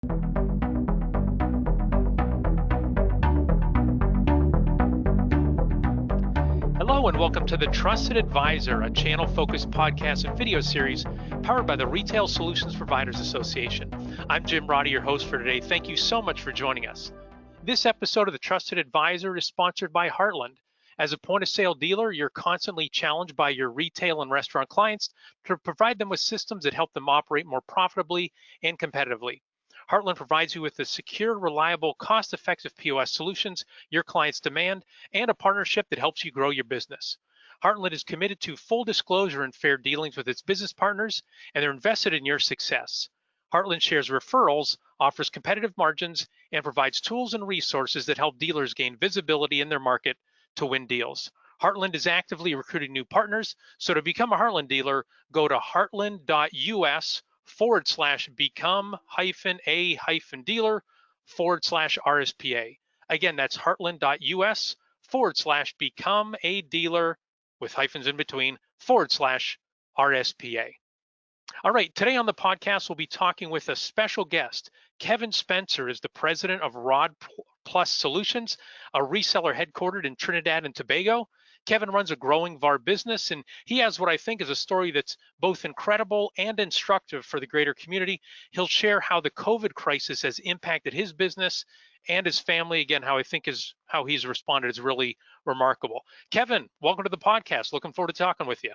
Hello and welcome to the Trusted Advisor, a channel-focused podcast and video series powered by the Retail Solutions Providers Association. I'm Jim Roddy, your host for today. Thank you so much for joining us. This episode of the Trusted Advisor is sponsored by Heartland. As a point-of-sale dealer, you're constantly challenged by your retail and restaurant clients to provide them with systems that help them operate more profitably and competitively. Heartland provides you with the secure, reliable, cost-effective POS solutions your clients demand and a partnership that helps you grow your business. Heartland is committed to full disclosure and fair dealings with its business partners, and they're invested in your success. Heartland shares referrals, offers competitive margins, and provides tools and resources that help dealers gain visibility in their market to win deals. Heartland is actively recruiting new partners, so to become a Heartland dealer, go to heartland.us/become-a-dealer/RSPA. Again, that's heartland.us/become-a-dealer with hyphens in between /RSPA. All right, today on the podcast, we'll be talking with a special guest. Kevin Spencer is the president of Rod Plus Solutions, a reseller headquartered in Trinidad and Tobago. Kevin runs a growing VAR business, and he has what I think is a story that's both incredible and instructive for the greater community. He'll share how the COVID crisis has impacted his business and his family. Again, how I think is how he's responded is really remarkable. Kevin, welcome to the podcast. Looking forward to talking with you.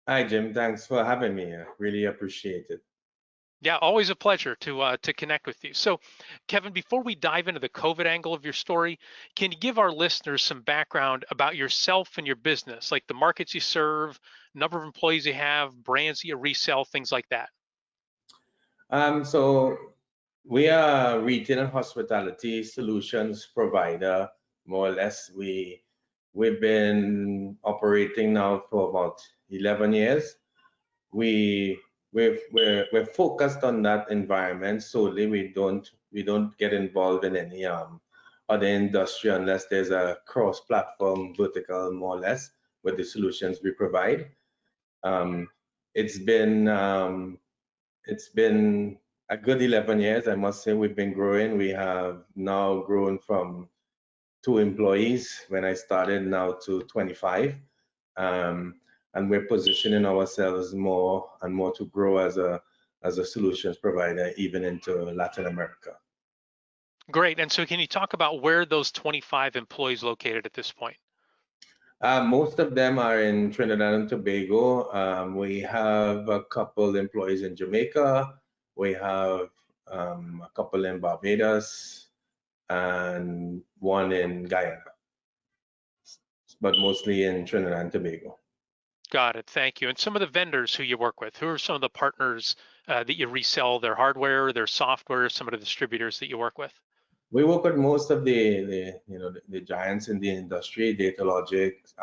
Hi, Jim. Thanks for having me. I really appreciate it. Yeah, always a pleasure to connect with you. So, Kevin, before we dive into the COVID angle of your story, can you give our listeners some background about yourself and your business, like the markets you serve, number of employees you have, brands you resell, things like that? So we are a retail and hospitality solutions provider, more or less. We've been operating now for about 11 years. We're focused on that environment solely. We don't get involved in any other industry unless there's a cross-platform vertical, more or less, with the solutions we provide. It's been a good 11 years, I must say. We've been growing. We have now grown from 2 employees when I started now to 25. And we're positioning ourselves more and more to grow as a solutions provider, even into Latin America. Great. And so can you talk about where those 25 employees located at this point? Most of them are in Trinidad and Tobago. We have a couple employees in Jamaica. We have a couple in Barbados and one in Guyana, but mostly in Trinidad and Tobago. Got it. Thank you. And some of the vendors who you work with, who are some of the partners that you resell their hardware, their software, some of the distributors that you work with? We work with most of the giants in the industry: Datalogic,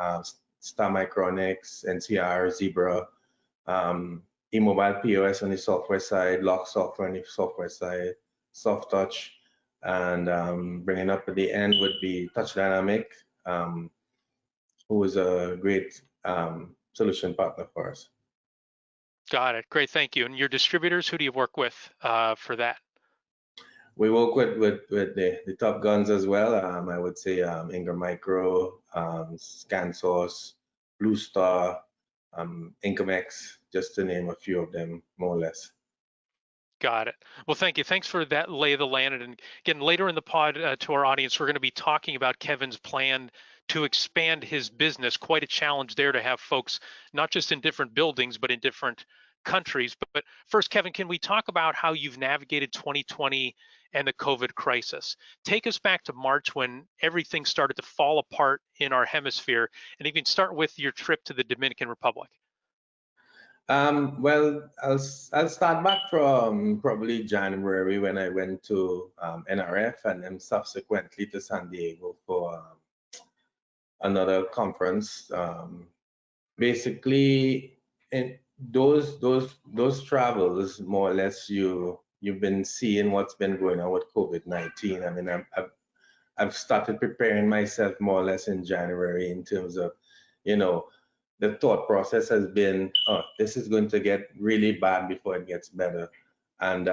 Star Micronics, NCR, Zebra, eMobile POS on the software side, Lock Software on the software side, Soft Touch, and bringing up at the end would be Touch Dynamic, who is a great solution partner for us. Got it. Great. Thank you. And your distributors, who do you work with for that? We work with the top guns as well. I would say Ingram Micro, ScanSource, Blue Star, Incomex, just to name a few of them, more or less. Got it. Well, thank you. Thanks for that lay of the land. And again, later in the pod to our audience, we're going to be talking about Kevin's plan to expand his business. Quite a challenge there to have folks not just in different buildings, but in different countries. But first, Kevin, can we talk about how you've navigated 2020 and the COVID crisis? Take us back to March when everything started to fall apart in our hemisphere, and even start with your trip to the Dominican Republic. Well, I'll start back from probably January when I went to NRF and then subsequently to San Diego for another conference. Basically, in those travels, more or less, you've been seeing what's been going on with COVID-19. I mean, I've started preparing myself more or less in January in terms of, the thought process has been, oh, this is going to get really bad before it gets better. And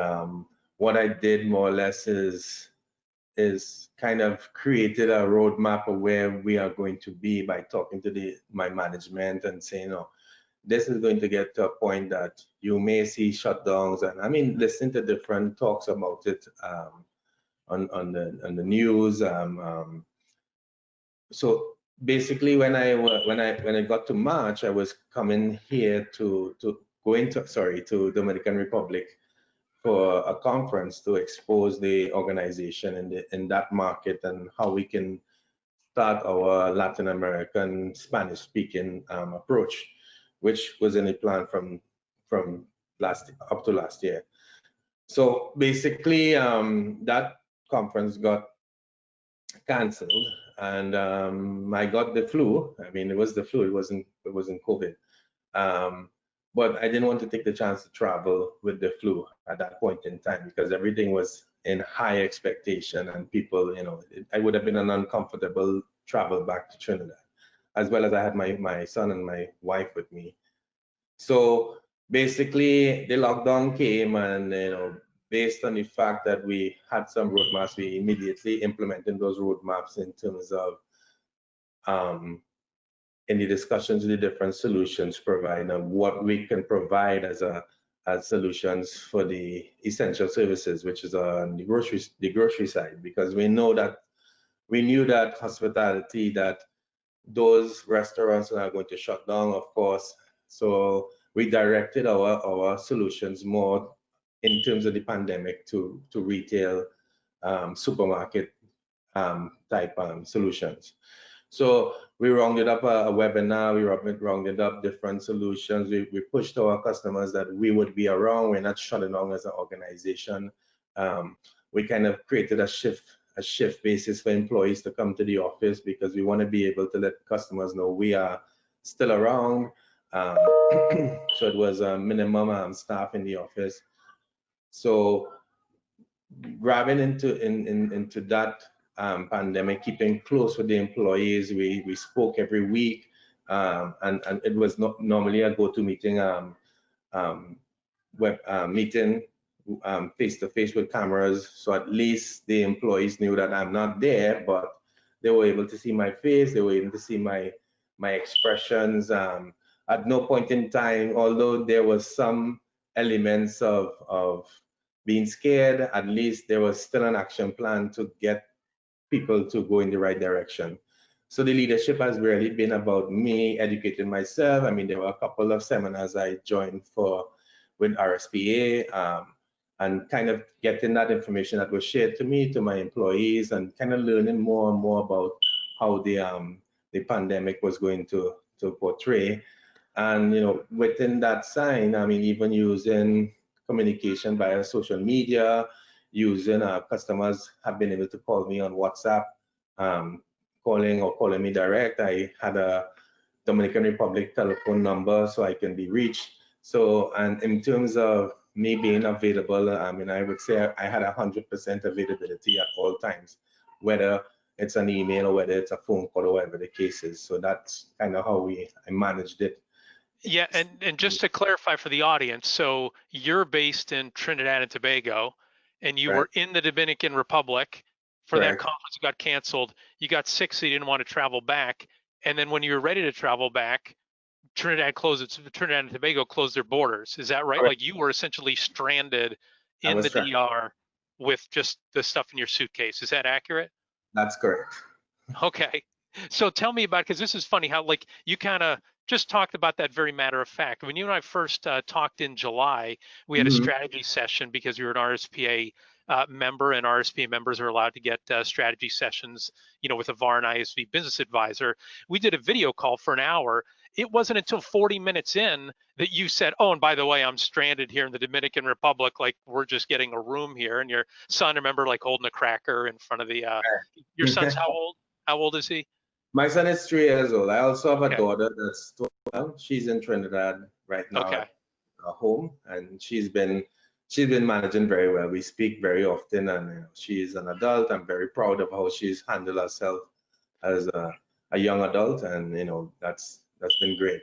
what I did more or less is kind of created a roadmap of where we are going to be by talking to my management and saying, oh, this is going to get to a point that you may see shutdowns. And I mean, listening to different talks about it on the news. So basically, when I got to March, I was coming here to to Dominican Republic for a conference to expose the organization in that market and how we can start our Latin American Spanish speaking approach, which was in the plan from up to last year. So basically, that conference got canceled, and I got the flu. I mean, it was the flu. It wasn't COVID. But I didn't want to take the chance to travel with the flu at that point in time because everything was in high expectation, and people, I would have been an uncomfortable travel back to Trinidad, as well as I had my son and my wife with me. So basically, the lockdown came, and based on the fact that we had some roadmaps, we immediately implemented those roadmaps in terms of in the discussions with the different solutions provider, what we can provide as solutions for the essential services, which is on the grocery side, because we knew that hospitality, that those restaurants are going to shut down, of course. So we directed our solutions more in terms of the pandemic to retail, supermarket type solutions. So we rounded up a webinar, we rounded up different solutions. We pushed to our customers that we would be around. We're not shutting down as an organization. We kind of created a shift basis for employees to come to the office because we want to be able to let customers know we are still around. So it was a minimum staff in the office. So grabbing into that pandemic, keeping close with the employees, we spoke every week, and it was not normally a go-to meeting, meeting face to face with cameras, so at least the employees knew that I'm not there, but they were able to see my face, they were able to see my expressions. At no point in time, although there was some elements of being scared, at least there was still an action plan to get people to go in the right direction. So the leadership has really been about me educating myself. I mean, there were a couple of seminars I joined with RSPA, and kind of getting that information that was shared to me, to my employees, and kind of learning more and more about how the pandemic was going to portray. And within that sign, I mean, even using communication via social media, using customers have been able to call me on WhatsApp, calling me direct. I had a Dominican Republic telephone number so I can be reached. So, and in terms of me being available, I mean, I would say I had 100% availability at all times, whether it's an email or whether it's a phone call or whatever the case is. So that's kind of how I managed it. Yeah, and just to clarify for the audience, so you're based in Trinidad and Tobago, and you were in the Dominican Republic for that conference. Got canceled. You got sick, so you didn't want to travel back. And then when you were ready to travel back, Trinidad and Tobago closed their borders. Is that right? Like you were essentially stranded in the DR with just the stuff in your suitcase. Is that accurate? That's correct. Okay. So tell me about, because this is funny how like you kind of just talked about that very matter of fact. When you and I first talked in July, we had a strategy session because you're an RSPA member, and RSPA members are allowed to get strategy sessions, with a VAR and ISV business advisor. We did a video call for an hour. It wasn't until 40 minutes in that you said, oh, and by the way, I'm stranded here in the Dominican Republic. Like we're just getting a room here. And your son, remember, like holding a cracker in front of the, your son's how old? How old is he? My son is 3 years old. I also have a daughter that's 12. She's in Trinidad right now at home, and she's been managing very well. We speak very often, and she's an adult. I'm very proud of how she's handled herself as a young adult, and that's been great.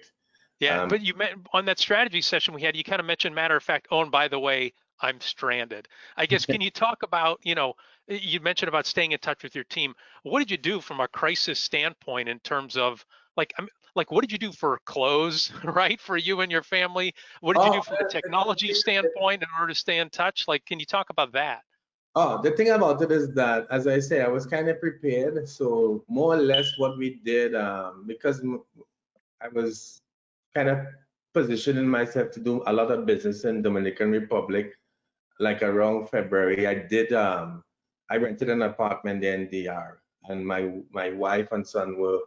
Yeah, but you met on that strategy session we had, you kind of mentioned matter of fact, oh, and by the way, I'm stranded. I guess, can you talk about, you mentioned about staying in touch with your team. What did you do from a crisis standpoint in terms of like what did you do for clothes, right? For you and your family? What did you Oh, do from a technology standpoint in order to stay in touch? Like, can you talk about that? oh, the thing about it is that, as I say, I was kind of prepared. So more or less what we did, because I was kind of positioning myself to do a lot of business in Dominican Republic, like around February, I rented an apartment there in DR, and my wife and son were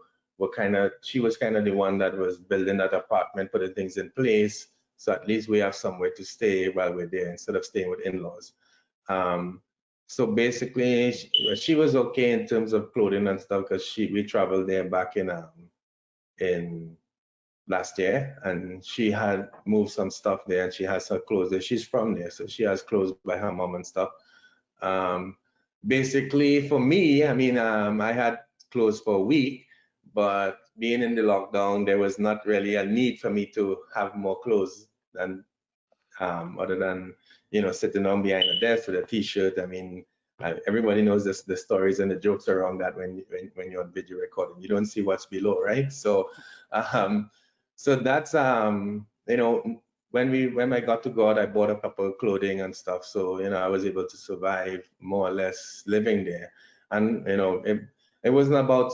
kind of, she was kind of the one that was building that apartment, putting things in place, so at least we have somewhere to stay while we're there instead of staying with in-laws. Um, so basically, she was okay in terms of clothing and stuff because we traveled there back in last year, and she had moved some stuff there, and she has her clothes there. She's from there, so she has clothes by her mom and stuff. Um, Basically, for me, I mean, I had clothes for a week, but being in the lockdown, there was not really a need for me to have more clothes than other than sitting on behind a desk with a t-shirt. I mean, everybody knows this, the stories and the jokes around that when you're on video recording, you don't see what's below, right? So um, so that's when I got to God, I bought a couple of clothing and stuff, so I was able to survive more or less living there. And it wasn't about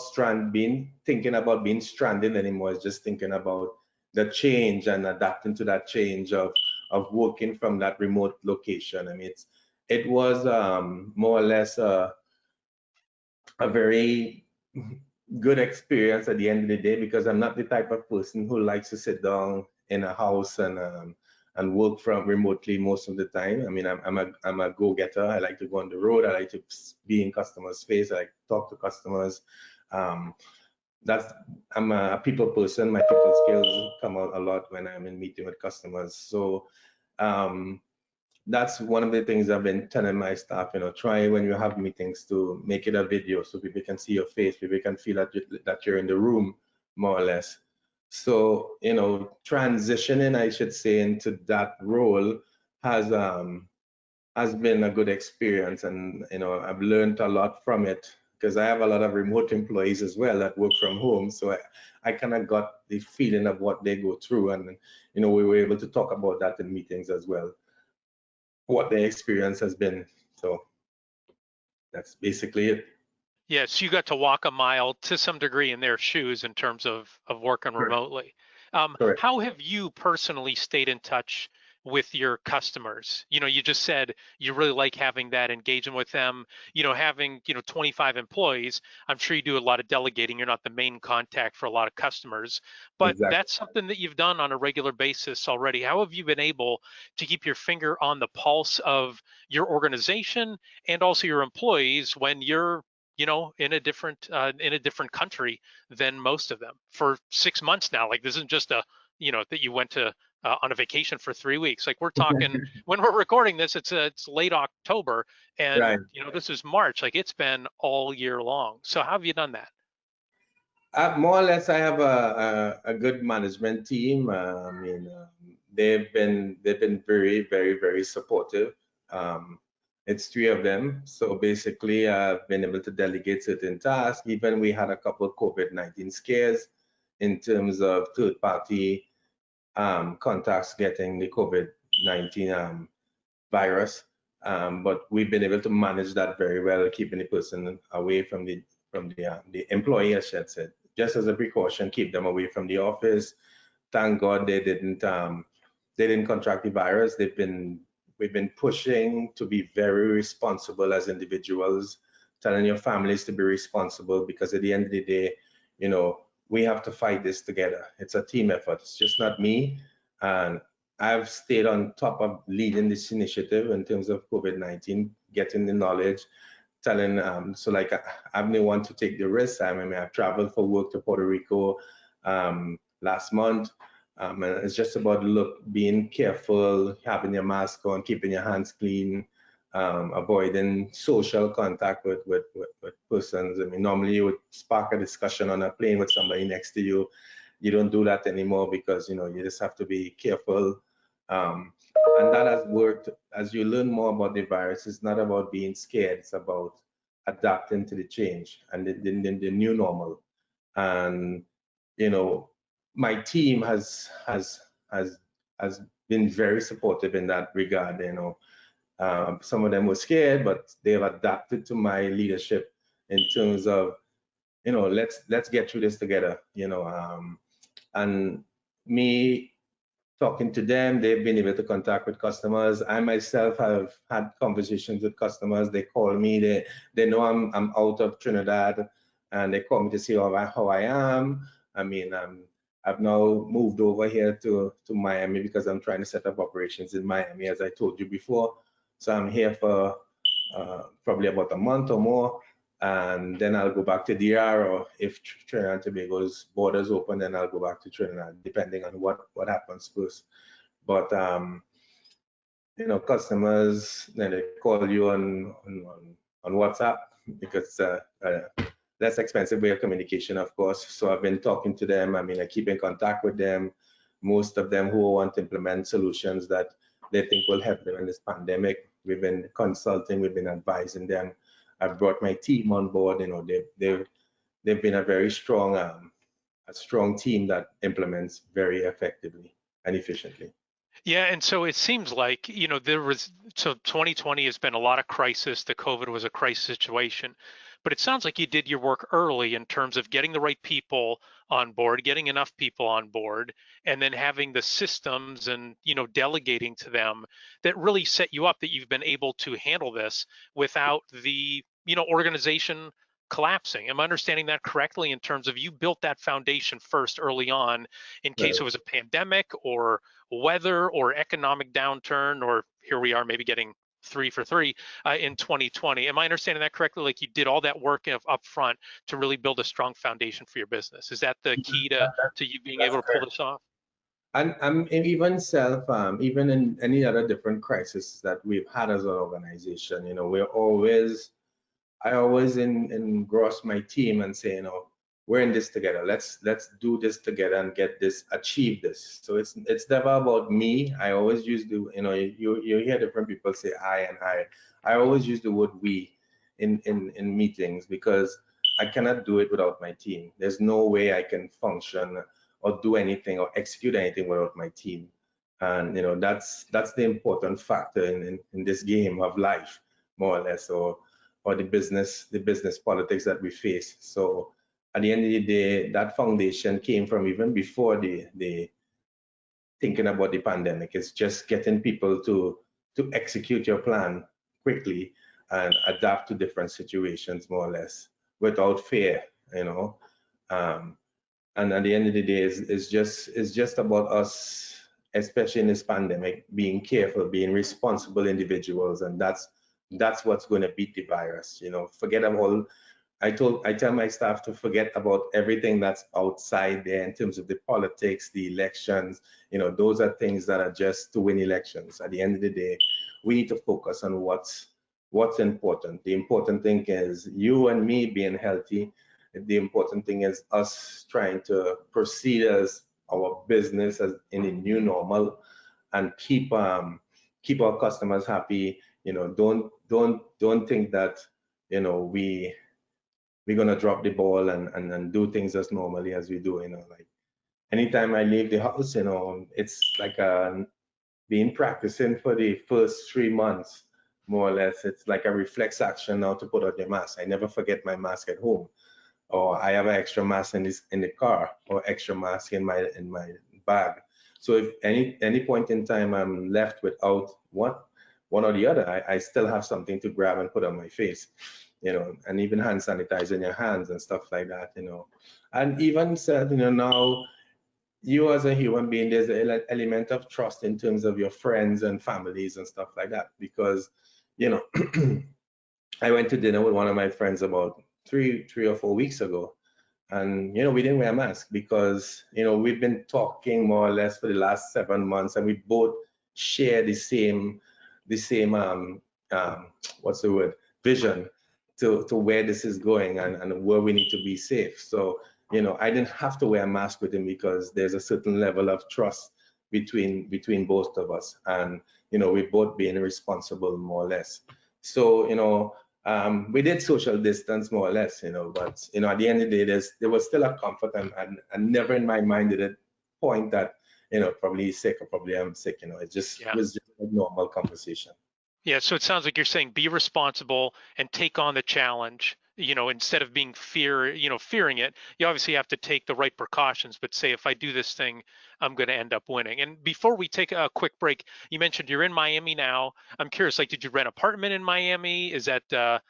thinking about being stranded anymore. It's just thinking about the change and adapting to that change of working from that remote location. I mean, it was more or less a very good experience at the end of the day, because I'm not the type of person who likes to sit down in a house and work from remotely most of the time. I mean, I'm a go-getter. I like to go on the road. I like to be in customers' face. I like to talk to customers. Um, that's I'm a people person. My people skills come out a lot when I'm in meeting with customers. So um, that's one of the things I've been telling my staff, try when you have meetings to make it a video so people can see your face, people can feel that you're in the room, more or less. So, transitioning, I should say, into that role has has been a good experience, and I've learned a lot from it because I have a lot of remote employees as well that work from home. So I kind of got the feeling of what they go through, and we were able to talk about that in meetings as well, what their experience has been. So that's basically it. Yes, you got to walk a mile to some degree in their shoes in terms of working Correct. remotely. Correct. How have you personally stayed in touch with your customers? You just said you really like having that engagement with them. Having 25 employees, I'm sure you do a lot of delegating. You're not the main contact for a lot of customers, but Exactly. that's something that you've done on a regular basis already. How have you been able to keep your finger on the pulse of your organization and also your employees when you're in a different country than most of them for 6 months now? Like, this isn't just that you went to on a vacation for 3 weeks. Like, we're talking, when we're recording this, it's late October, and Right. this is March. Like, it's been all year long. So how have you done that? More or less, I have a good management team. I mean, they've been very, very, very supportive. Um, it's three of them, so basically, I've been able to delegate certain tasks. Even we had a couple of COVID-19 scares in terms of third-party contacts getting the COVID-19 virus. But we've been able to manage that very well, keeping the person away from the employee, I should say, just as a precaution, keep them away from the office. Thank God they didn't contract the virus. We've been pushing to be very responsible as individuals, telling your families to be responsible, because at the end of the day, we have to fight this together. It's a team effort. It's just not me. And I've stayed on top of leading this initiative in terms of COVID-19, getting the knowledge, telling, so like I'm the one to take the risk. I mean, I've traveled for work to Puerto Rico last month. And it's just about being careful, having your mask on, keeping your hands clean, avoiding social contact with persons. I mean, normally you would spark a discussion on a plane with somebody next to you. You don't do that anymore because you just have to be careful. Um, and that has worked. As you learn more about the virus, it's not about being scared, it's about adapting to the change and the new normal. And you know, my team has has been very supportive in that regard. Some of them were scared, but they've adapted to my leadership in terms of, let's get through this together. And me talking to them, they've been able to contact with customers. I myself have had conversations with customers. They call me, they know I'm out of Trinidad, and they call me to see how I am. I mean, I've now moved over here to Miami because I'm trying to set up operations in Miami, as I told you before. So I'm here for probably about a month or more, and then I'll go back to DR, or if Trinidad and Tobago's borders open, then I'll go back to Trinidad, depending on what happens first. But customers, then they call you on WhatsApp because it's a less expensive way of communication, of course. So I've been talking to them. I mean, I keep in contact with them. Most of them who want to implement solutions that they think will help them in this pandemic. We've been consulting, we've been advising them. I've brought my team on board. They've been a very strong a strong team that implements very effectively and efficiently. Yeah, and so it seems like, there was, so 2020 has been a lot of crisis. The COVID was a crisis situation, but it sounds like you did your work early in terms of getting the right people on board, getting enough people on board, and then having the systems and, delegating to them that really set you up that you've been able to handle this without the, organization collapsing. Am I understanding that correctly in terms of you built that foundation first early on in case Right. it was a pandemic or weather or economic downturn, or here we are maybe getting 3 for 3 in 2020. Am I understanding that correctly? Like you did all that work up front to really build a strong foundation for your business. Is that the key to you being able That's to pull correct. this off? And even even in any other different crisis that we've had as an organization, I always engross my team and say, we're in this together. Let's do this together and get this, achieve this. So it's never about me. I always use you hear different people say I and I. I always use the word we in meetings because I cannot do it without my team. There's no way I can function or do anything or execute anything without my team. And that's the important factor in this game of life, more or less, or the business politics that we face. So at the end of the day, that foundation came from even before the thinking about the pandemic. It's just getting people to execute your plan quickly and adapt to different situations, more or less, without fear. You know, um, and at the end of the day, it's just about us, especially in this pandemic, being careful, being responsible individuals, and that's what's going to beat the virus. Forget about I tell my staff to forget about everything that's outside there in terms of the politics, the elections. Those are things that are just to win elections. At the end of the day, we need to focus on what's important. The important thing is you and me being healthy. The important thing is us trying to proceed as our business as in a new normal and keep our customers happy. Don't think that we're gonna drop the ball and do things as normally as we do. Like anytime I leave the house, it's like been practicing for the first 3 months, more or less. It's like a reflex action now to put on your mask. I never forget my mask at home, or I have an extra mask in the car, or extra mask in my bag. So if any point in time I'm left without one or the other, I still have something to grab and put on my face, and even hand sanitizer in your hands and stuff like that. And even said, now you as a human being, there's an element of trust in terms of your friends and families and stuff like that, because you know I went to dinner with one of my friends about 3 or 4 weeks ago, and we didn't wear a mask because we've been talking more or less for the last 7 months, and we both share the same what's the word, vision to where this is going, and where we need to be safe. So I didn't have to wear a mask with him because there's a certain level of trust between both of us, and we both being responsible more or less. So we did social distance more or less, but at the end of the day, there was still a comfort, and never in my mind did it point that probably he's sick or probably I'm sick. It was just a normal conversation. Yeah, so it sounds like you're saying be responsible and take on the challenge, instead of being fearing it. You obviously have to take the right precautions, but say if I do this thing, I'm going to end up winning. And before we take a quick break, you mentioned you're in Miami now. I'm curious, like, did you rent an apartment in Miami? Is that a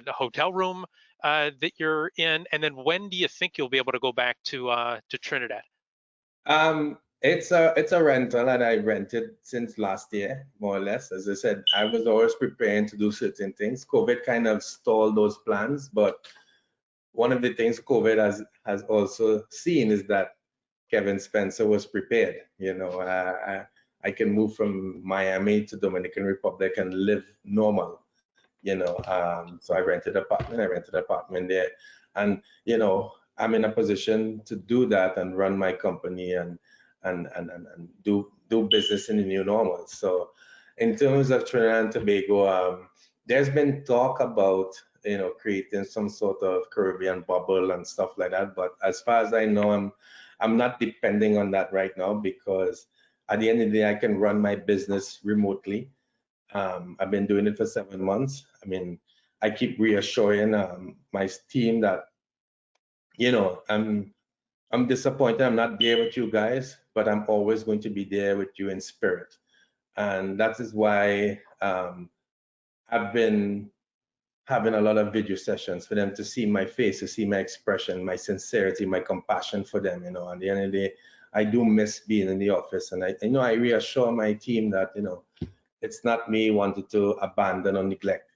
hotel room that you're in? And then when do you think you'll be able to go back to Trinidad? It's a rental, and I rented since last year, more or less. As I said, I was always preparing to do certain things. COVID kind of stalled those plans, but one of the things COVID has also seen is that Kevin Spencer was prepared. I can move from Miami to Dominican Republic and live normal. So I rented an apartment there, and I'm in a position to do that and run my company and do business in the new normal. So in terms of Trinidad and Tobago, there's been talk about creating some sort of Caribbean bubble and stuff like that. But as far as I know, I'm not depending on that right now, because at the end of the day, I can run my business remotely. I've been doing it for 7 months. I mean, I keep reassuring my team that I'm disappointed I'm not there with you guys, but I'm always going to be there with you in spirit. And that is why I've been having a lot of video sessions for them to see my face, to see my expression, my sincerity, my compassion for them. At the end of the day, I do miss being in the office, and I reassure my team that it's not me wanting to abandon or neglect.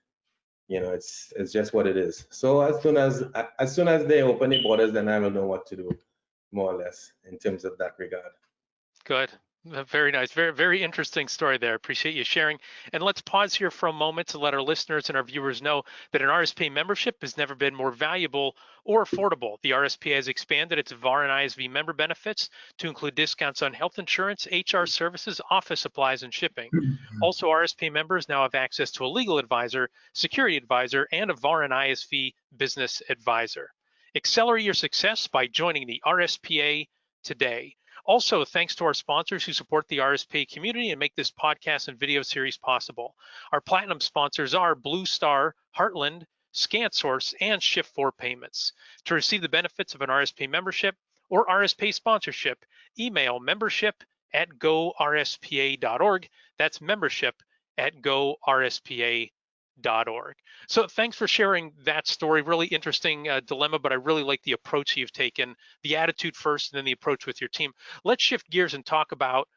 It's just what it is. So as soon as they open the borders, then I will know what to do, more or less, in terms of that regard. Good. Very nice. Very, very interesting story there. Appreciate you sharing. And let's pause here for a moment to let our listeners and our viewers know that an RSPA membership has never been more valuable or affordable. The RSPA has expanded its VAR and ISV member benefits to include discounts on health insurance, HR services, office supplies, and shipping. Also, RSPA members now have access to a legal advisor, security advisor, and a VAR and ISV business advisor. Accelerate your success by joining the RSPA today. Also, thanks to our sponsors who support the RSPA community and make this podcast and video series possible. Our platinum sponsors are Blue Star, Heartland, ScanSource, and Shift4 Payments. To receive the benefits of an RSPA membership or RSPA sponsorship, email membership@gorspa.org. That's membership@gorspa.org. So thanks for sharing that story. Really interesting dilemma, but I really like the approach you've taken, the attitude first and then the approach with your team. Let's shift gears and talk about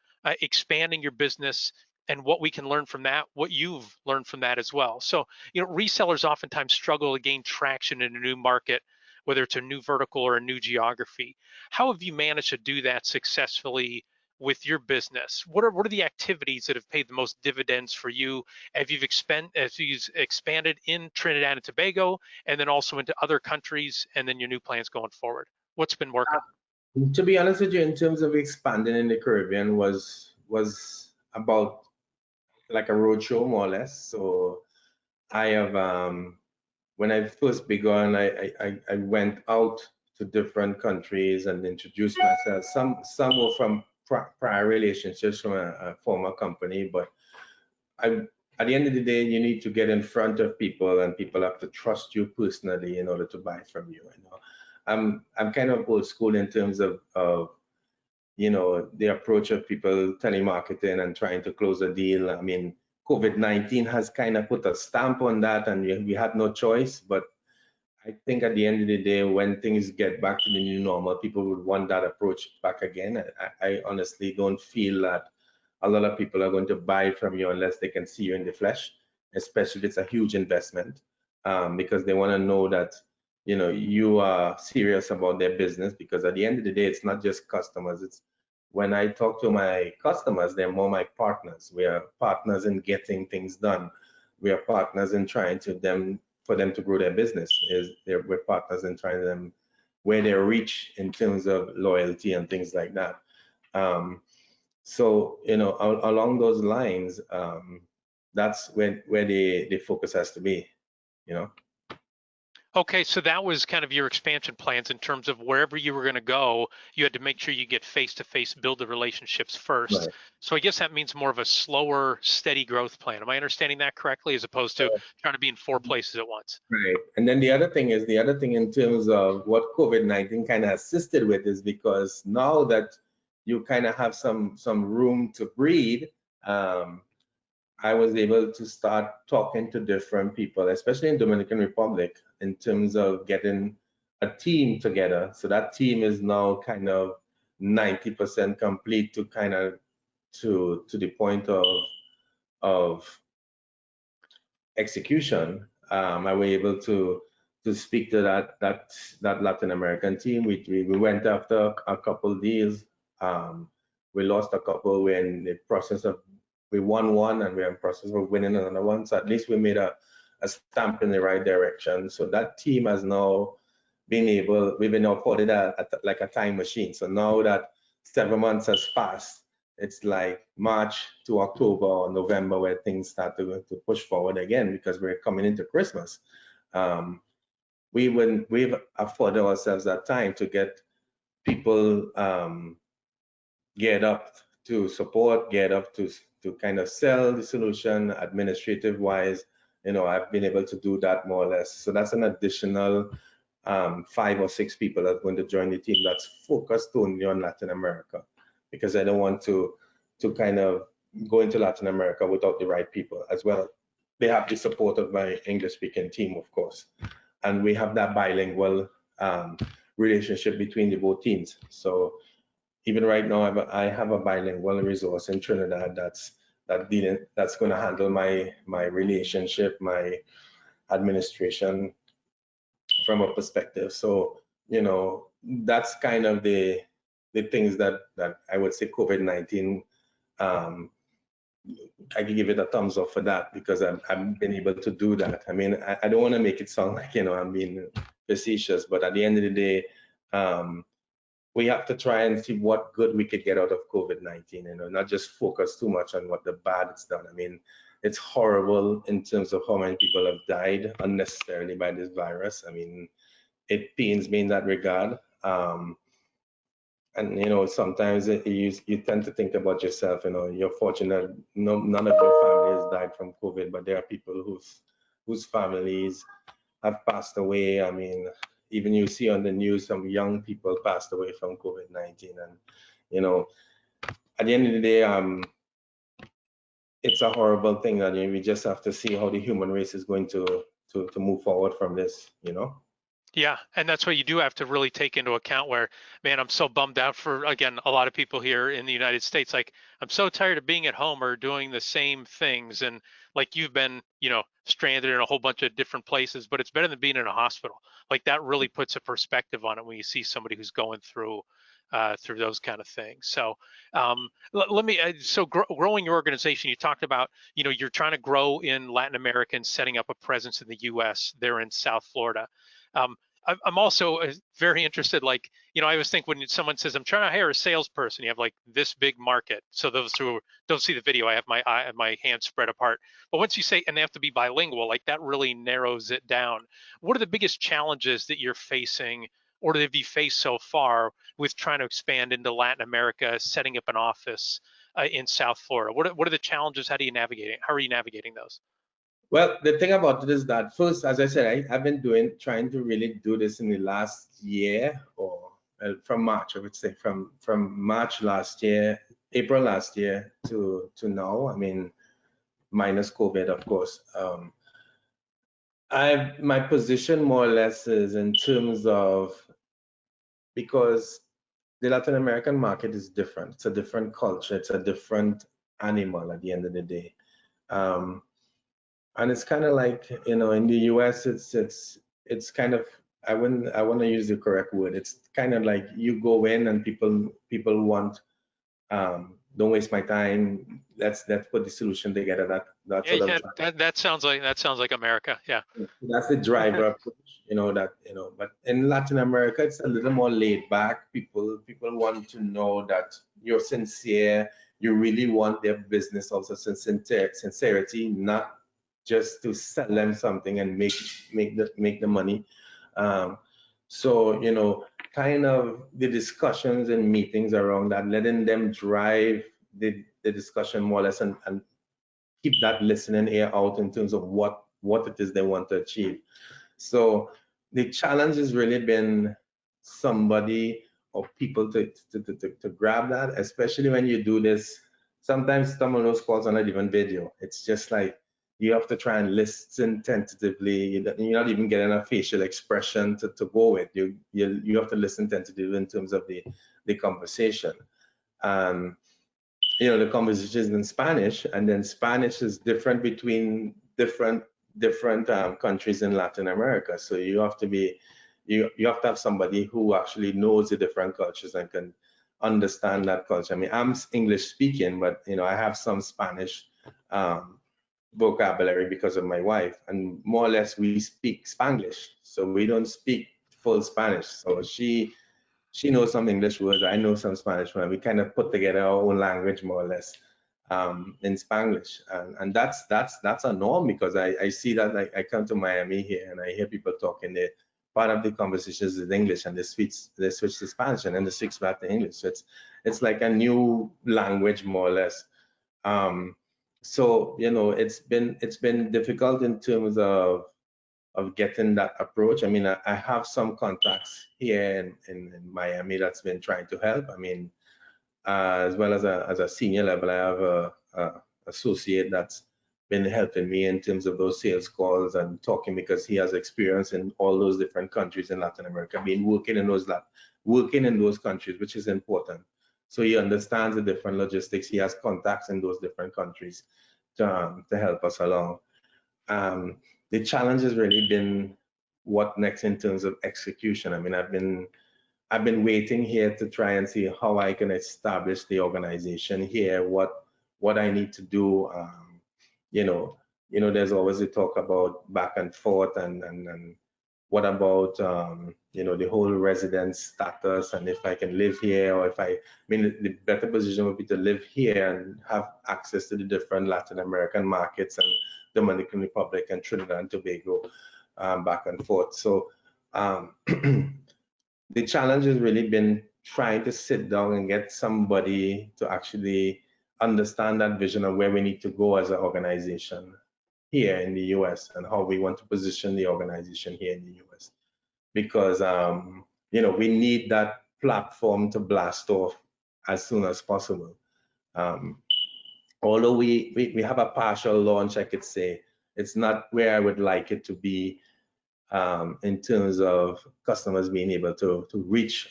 expanding your business and what we can learn from that, what you've learned from that as well. So, resellers oftentimes struggle to gain traction in a new market, whether it's a new vertical or a new geography. How have you managed to do that successfully with your business? What are the activities that have paid the most dividends for you as you've expanded in Trinidad and Tobago, and then also into other countries, and then your new plans going forward? What's been working? To be honest with you, in terms of expanding in the Caribbean, was about like a roadshow, more or less. So I have when I first began, I went out to different countries and introduced myself. Some were from prior relationships from a former company, but at the end of the day, you need to get in front of people, and people have to trust you personally in order to buy from you. I'm kind of old school in terms of the approach of people telemarketing and trying to close a deal. I mean, COVID-19 has kind of put a stamp on that, and we had no choice. But I think at the end of the day, when things get back to the new normal, people would want that approach back again. I honestly don't feel that a lot of people are going to buy from you unless they can see you in the flesh, especially if it's a huge investment, because they want to know that you are serious about their business. Because at the end of the day, it's not just customers. It's when I talk to my customers, they're more my partners. We are partners in getting things done. We are partners in trying for them to grow their business. We're partners in trying them where they reach in terms of loyalty and things like that. So, along those lines, that's where the focus has to be, you know. Okay, so that was kind of your expansion plans in terms of wherever you were going to go, you had to make sure you get face to face, build the relationships first. Right. So I guess that means more of a slower, steady growth plan. Am I understanding that correctly, as opposed to trying to be in 4 places at once? Right. And then the other thing in terms of what COVID-19 kind of assisted with is because now that you kind of have some room to breathe, um, I was able to start talking to different people, especially in Dominican Republic, in terms of getting a team together. So that team is now kind of 90% complete to kind of to the point of execution. I was able to speak to that Latin American team. We went after a couple deals. Um, we lost a couple. We're in the process of we won one and we're in process of winning another one. So at least we made a stamp in the right direction. So that team has now we've been afforded like a time machine. So now that 7 months has passed, it's like March to October or November where things start to push forward again because we're coming into Christmas. We've afforded ourselves that time to get people geared up to support, geared up to kind of sell the solution administrative wise. I've been able to do that more or less. So that's an additional 5 or 6 people that are going to join the team that's focused only on Latin America, because I don't want to kind of go into Latin America without the right people as well. They have the support of my English speaking team, of course, and we have that bilingual relationship between the both teams. So even right now, I have a bilingual resource in Trinidad that's going to handle my relationship, my administration from a perspective. So, that's kind of the things that I would say COVID-19, I can give it a thumbs up for that because I've been able to do that. I mean, I don't want to make it sound like, I'm being facetious, but at the end of the day, we have to try and see what good we could get out of COVID-19, not just focus too much on what the bad it's done. I mean, it's horrible in terms of how many people have died unnecessarily by this virus. I mean, it pains me in that regard. And sometimes you tend to think about yourself. You're fortunate none of your family has died from COVID, but there are people whose families have passed away. I mean, even you see on the news some young people passed away from COVID-19, and at the end of the day, it's a horrible thing that we just have to see how the human race is going to move forward from this. Yeah, and that's what you do have to really take into account where, man, I'm so bummed out for, again, a lot of people here in the United States. Like, I'm so tired of being at home or doing the same things. And like you've been, stranded in a whole bunch of different places, but it's better than being in a hospital. Like that really puts a perspective on it when you see somebody who's going through those kind of things. So let me, growing your organization, you talked about, you're trying to grow in Latin America and setting up a presence in the US there in South Florida. Um, I'm also very interested, like, I always think when someone says, I'm trying to hire a salesperson, you have like this big market. So those who don't see the video, I have my hands spread apart. But once you say, and they have to be bilingual, like that really narrows it down. What are the biggest challenges that you're facing or that have you faced so far with trying to expand into Latin America, setting up an office in South Florida? What are the challenges? How are you navigating those? Well, the thing about it is that first, as I said, I've been trying to really do this in the last year, or from March, I would say, from March last year, April last year to now. I mean, minus COVID, of course. My position more or less is in terms of, because the Latin American market is different. It's a different culture. It's a different animal at the end of the day. And it's kind of like, in the US, it's kind of, I want to use the correct word. It's kind of like you go in and people want, don't waste my time. Let's put the solution together. That's what I'm Yeah, trying. that sounds like America. Yeah. That's the driver approach, but in Latin America, it's a little more laid back. People want to know that you're sincere, you really want their business also sincerity, not just to sell them something and make the money. So kind of the discussions and meetings around that, letting them drive the discussion more or less, and keep that listening ear out in terms of what it is they want to achieve. So the challenge has really been somebody or people to grab that, especially when you do this. Sometimes some of those calls are not even video. It's just like you have to try and listen tentatively. You're not even getting a facial expression to go with. You have to listen tentatively in terms of the conversation. The conversation is in Spanish, and then Spanish is different between different countries in Latin America. So you have to have somebody who actually knows the different cultures and can understand that culture. I mean, I'm English speaking, but I have some Spanish vocabulary because of my wife, and more or less we speak Spanglish, so we don't speak full Spanish. So she knows some English words, I know some Spanish words. We kind of put together our own language more or less in Spanglish, and that's a norm, because I see that. I come to Miami here and I hear people talking there. Part of the conversations is English, and they switch to Spanish, and then they switch back to English. So it's like a new language more or less. So it's been difficult in terms of getting that approach. I mean, I have some contacts here in Miami that's been trying to help. I mean, as well as a senior level, I have a associate that's been helping me in terms of those sales calls and talking, because he has experience in all those different countries in Latin America, working in those countries, which is important. So he understands the different logistics. He has contacts in those different countries to help us along. The challenge has really been what next in terms of execution. I mean, I've been waiting here to try and see how I can establish the organization here, what I need to do. There's always a talk about back and forth, and what about the whole resident status, and if I can live here, or I mean, the better position would be to live here and have access to the different Latin American markets and Dominican Republic and Trinidad and Tobago, back and forth. So the challenge has really been trying to sit down and get somebody to actually understand that vision of where we need to go as an organization here in the US, and how we want to position the organization here in the US. Because we need that platform to blast off as soon as possible. Although we have a partial launch, I could say, it's not where I would like it to be, in terms of customers being able to reach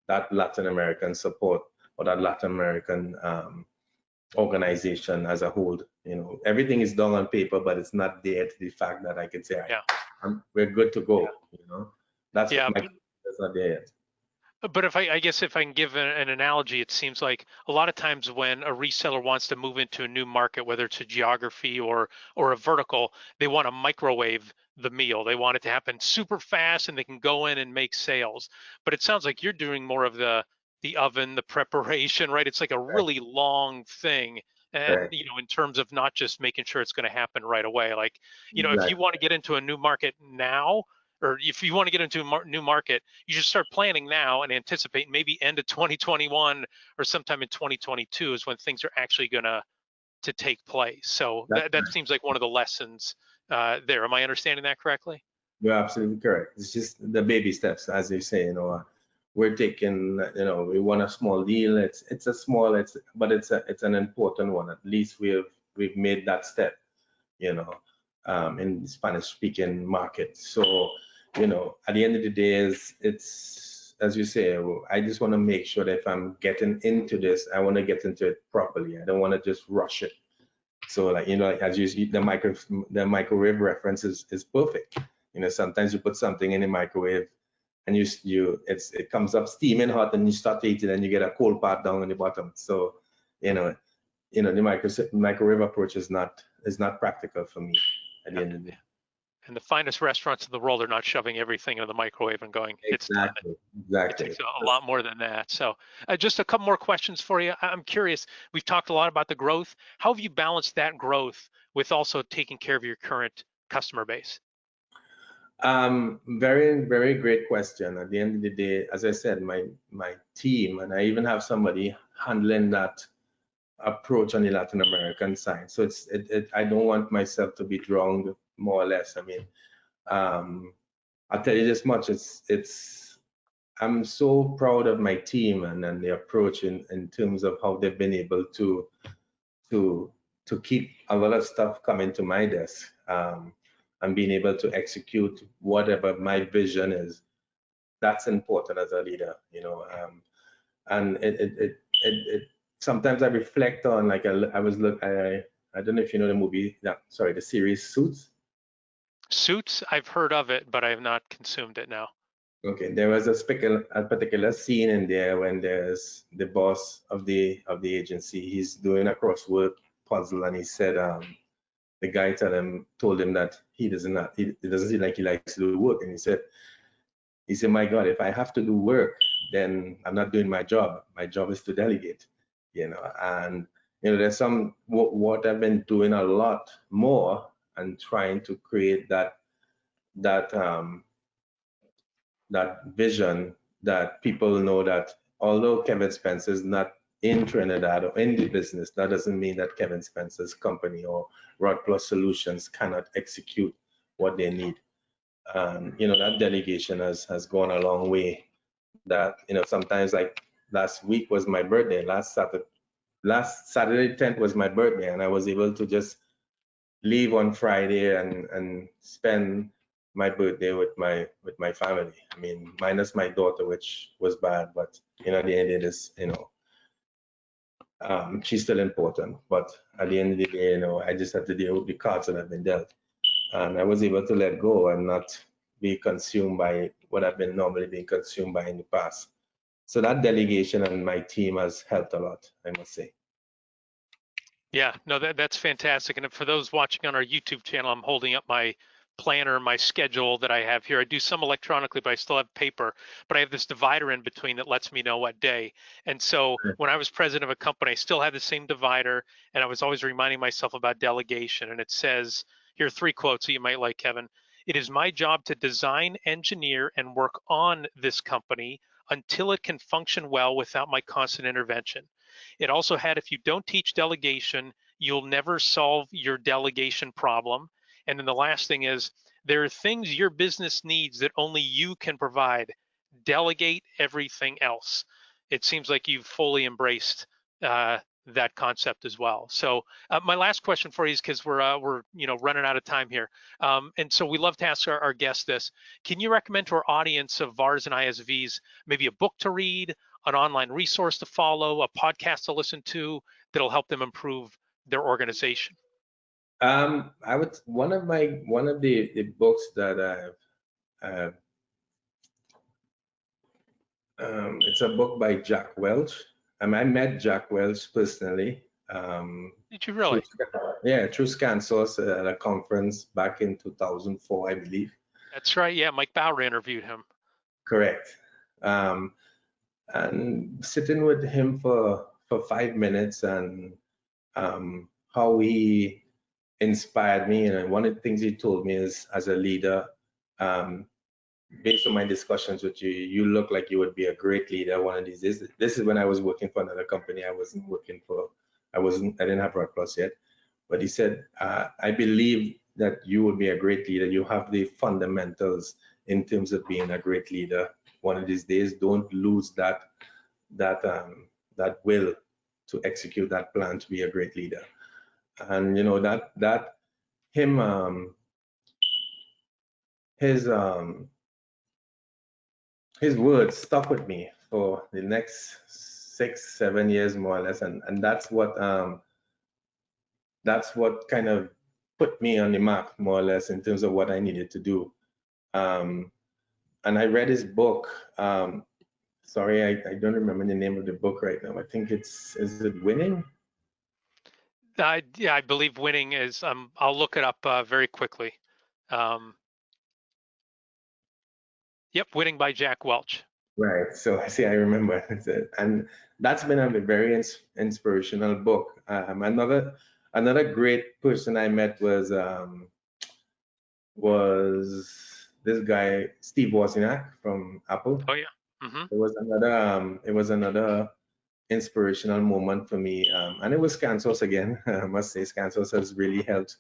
that Latin American support, or that Latin American organization as a whole. Everything is done on paper, but it's not there to the fact that I could say, we're good to go. That's not there yet. But I guess if I can give an analogy, it seems like a lot of times when a reseller wants to move into a new market, whether it's a geography or a vertical, they want to microwave the meal. They want it to happen super fast and they can go in and make sales. But it sounds like you're doing more of the oven, the preparation, right? It's like a really long thing. And in terms of not just making sure it's going to happen right away. Like, if you want to get into a new market now, or if you want to get into a new market, you should start planning now and anticipate maybe end of 2021 or sometime in 2022 is when things are actually going to take place. So that seems like one of the lessons there. Am I understanding that correctly? You're absolutely correct. It's just the baby steps, as you say. We're taking, we want a small deal. But it's an important one. At least we've made that step, in the Spanish-speaking market. So, at the end of the day, it's as you say, I just want to make sure that if I'm getting into this, I want to get into it properly. I don't want to just rush it. So, like, as you see, the microwave reference is perfect. Sometimes you put something in the microwave and it comes up steaming hot, and you start to eat it and you get a cold part down on the bottom. So, the microwave approach is not practical for me at the end of the day. And the finest restaurants in the world are not shoving everything into the microwave and going, it's done. It Exactly. takes a lot more than that. So just a couple more questions for you. I'm curious, we've talked a lot about the growth. How have you balanced that growth with also taking care of your current customer base? Very, very great question. At the end of the day, as I said, my team, and I even have somebody handling that approach on the Latin American side. So I don't want myself to be drowned, more or less. I mean, I'll tell you this much. I'm so proud of my team and the approach in terms of how they've been able to to keep a lot of stuff coming to my desk, and being able to execute whatever my vision is. That's important as a leader, you know. And it sometimes I reflect on, like, I don't know if you know the movie, sorry, the series Suits. Suits, I've heard of it, but I have not consumed it now. Okay, there was a particular scene in there when there's the boss of the agency. He's doing a crossword puzzle, and he said, the guy told him that he doesn't seem like he likes to do work, and he said, my God, if I have to do work, then I'm not doing my job. My job is to delegate, you know. And there's what I've been doing a lot more and trying to create that um, that vision, that people know that although Kevin Spencer is not in Trinidad or in the business, that doesn't mean that Kevin Spencer's company or Rod Plus Solutions cannot execute what they need. That delegation has gone a long way. That, sometimes, like, last week was my birthday. Last Saturday 10th was my birthday, and I was able to just leave on Friday and spend my birthday with my family. I mean, minus my daughter, which was bad, but at the end of this, she's still important. But at the end of the day, I just had to deal with the cards that have been dealt, and I was able to let go and not be consumed by what I've been normally being consumed by in the past. So that delegation and my team has helped a lot, I must say. Yeah, no, that's fantastic. And for those watching on our YouTube channel, I'm holding up my planner, my schedule that I have here. I do some electronically, but I still have paper. But I have this divider in between that lets me know what day. And so when I was president of a company, I still had the same divider, and I was always reminding myself about delegation. And it says, here are 3 quotes that you might like, Kevin. It is my job to design, engineer, and work on this company until it can function well without my constant intervention. It also had, if you don't teach delegation, you'll never solve your delegation problem. And then the last thing is, there are things your business needs that only you can provide. Delegate everything else. It seems like you've fully embraced that concept as well. So my last question for you is, because we're running out of time here, and so we love to ask our guests this: can you recommend to our audience of VARs and ISVs maybe a book to read, an online resource to follow, a podcast to listen to that'll help them improve their organization? I would one of the books that uh, it's a book by Jack Welch. I met Jack Welch personally. Did you Through, really? through ScanSource at a conference back in 2004, I believe. That's right. Yeah, Mike Bauer interviewed him. Correct. And sitting with him for 5 minutes, and how he inspired me. And one of the things he told me is, as a leader, um, based on my discussions with you, you look like you would be a great leader one of these days. This is when I was working for another company. I didn't have Rod Plus yet. But he said, I believe that you would be a great leader. You have the fundamentals in terms of being a great leader. One of these days, don't lose that will to execute that plan to be a great leader. And that him his words stuck with me for the next 6-7 years, more or less, and that's what kind of put me on the map, more or less, in terms of what I needed to do. And I read his book. Sorry, I don't remember the name of the book right now. I think is it Winning? Yeah, I believe Winning is. I'll look it up very quickly. Yep, Winning by Jack Welch. Right. So I see, I remember, and that's been a very inspirational book. Another great person I met was this guy Steve Wozniak from Apple. Oh yeah. Mm-hmm. It was another inspirational moment for me, and it was Scansos again. I must say, Scansos has really helped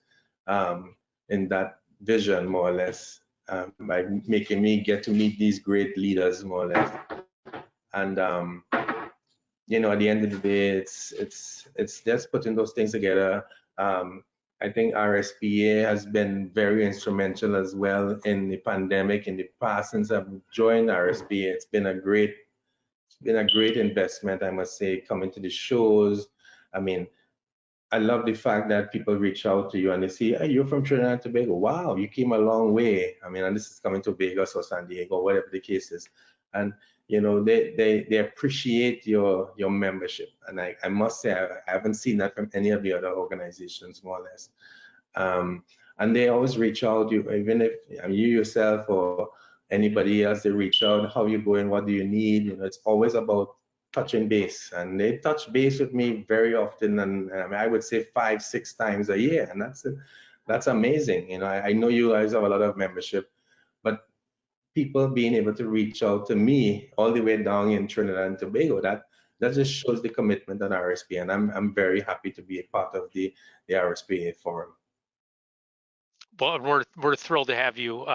in that vision, more or less, by making me get to meet these great leaders, more or less. And at the end of the day, it's just putting those things together. Um, I think RSPA has been very instrumental as well in the pandemic. In the past, since I've joined RSPA, it's been a great investment, I must say, coming to the shows. I mean, I love the fact that people reach out to you and they say, hey, you're from Trinidad and Tobago. Wow, you came a long way. I mean, and this is coming to Vegas or San Diego, whatever the case is. And they appreciate your membership. And I must say I haven't seen that from any of the other organizations, more or less. And they always reach out, even if you yourself or anybody else, they reach out, how you going, what do you need? It's always about touching base, and they touch base with me very often, and I would say 5-6 times a year, and that's amazing. I know you guys have a lot of membership, but people being able to reach out to me all the way down in Trinidad and Tobago, that just shows the commitment on RSPA, and I'm very happy to be a part of the RSPA forum. Well, we're thrilled to have you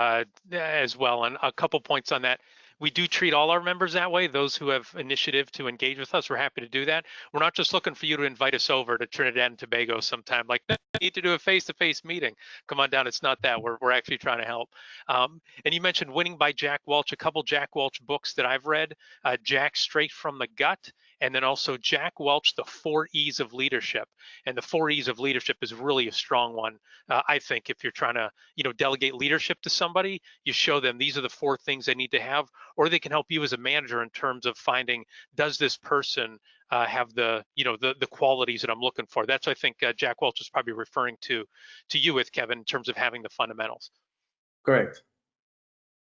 as well. And a couple points on that. We do treat all our members that way. Those who have initiative to engage with us, we're happy to do that. We're not just looking for you to invite us over to Trinidad and Tobago sometime. Like, no, we need to do a face-to-face meeting. Come on down. It's not that. We're actually trying to help. And you mentioned Winning by Jack Welch. A couple Jack Welch books that I've read: Jack Straight from the Gut, and then also Jack Welch, The 4 E's of Leadership. And the 4 E's of Leadership is really a strong one. I think if you're trying to, delegate leadership to somebody, you show them these are the 4 things they need to have, or they can help you as a manager in terms of finding, does this person have the qualities that I'm looking for? That's, I think, Jack Welch is probably referring to you with, Kevin, in terms of having the fundamentals. Correct.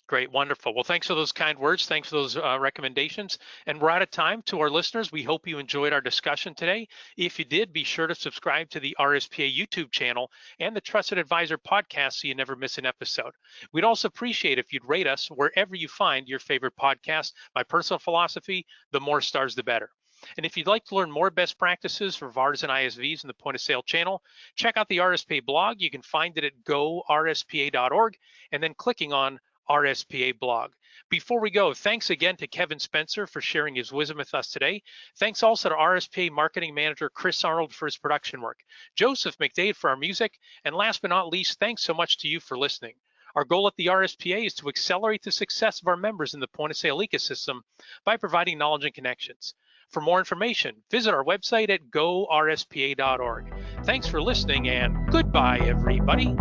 Great, wonderful. Well, thanks for those kind words. Thanks for those recommendations. And we're out of time. To our listeners, we hope you enjoyed our discussion today. If you did, be sure to subscribe to the RSPA YouTube channel and the Trusted Advisor podcast so you never miss an episode. We'd also appreciate if you'd rate us wherever you find your favorite podcast. My personal philosophy, the more stars, the better. And if you'd like to learn more best practices for VARs and ISVs in the point of sale channel, check out the RSPA blog. You can find it at gorspa.org and then clicking on RSPA blog. Before we go, thanks again to Kevin Spencer for sharing his wisdom with us today. Thanks also to RSPA Marketing Manager Chris Arnold for his production work, Joseph McDade for our music, and last but not least, thanks so much to you for listening. Our goal at the RSPA is to accelerate the success of our members in the point of sale ecosystem by providing knowledge and connections. For more information, visit our website at gorspa.org. Thanks for listening, and goodbye, everybody.